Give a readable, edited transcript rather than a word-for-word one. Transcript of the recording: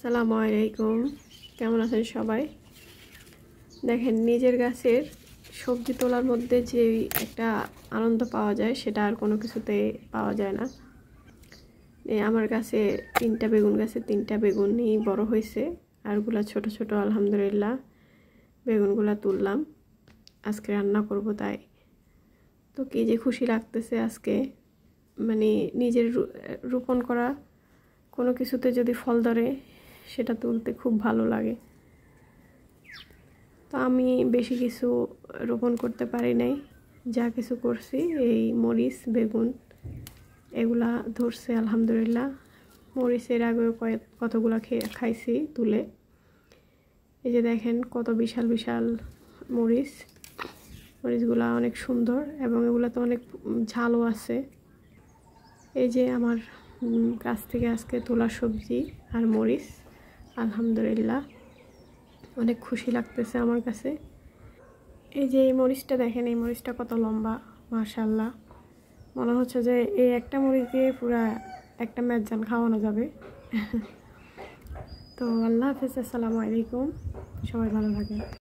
আসসালামু আলাইকুম, কেমন আছেন সবাই? দেখেন, নিজের গাছের সবজি তোলার মধ্যে যে একটা আনন্দ পাওয়া যায় সেটা আর কোনো কিছুতে পাওয়া যায় না। আমার কাছে 3টা বেগুন গাছে 3টা বেগুনই বড় হয়েছে, আরগুলা ছোট ছোট। আলহামদুলিল্লাহ, বেগুনগুলা তুললাম, আজকে রান্না করব। তাই তো কি যে খুশি লাগতেছে আজকে, মানে নিজের রোপণ করা কোনো কিছুতে যদি ফল ধরে সেটা তুলতে খুব ভালো লাগে। তো আমি বেশি কিছু রোপণ করতে পারি নাই, যা কিছু করছি এই মরিচ বেগুন এগুলা ধরছে আলহামদুলিল্লাহ। মরিচের আগেও কতগুলা খাইছি তুলে। এই যে দেখেন কত বিশাল বিশাল মরিচগুলা অনেক সুন্দর, এবং এগুলা তো অনেক ঝালও আছে। এই যে আমার গাছ থেকে আজকে তোলা সবজি আর মরিচ, আলহামদুলিল্লাহ অনেক খুশি লাগতেছে আমার কাছে। এই যে এই মরিচটা দেখেন, এই মরিচটা কত লম্বা, মাশাআল্লাহ। মনে হচ্ছে যে এই একটা মরিচ দিয়ে পুরা একটা মেজান খাওয়ানো যাবে। তো আল্লাহ হাফেজ, আসসালামু আলাইকুম, সবাই ভালো থাকেন।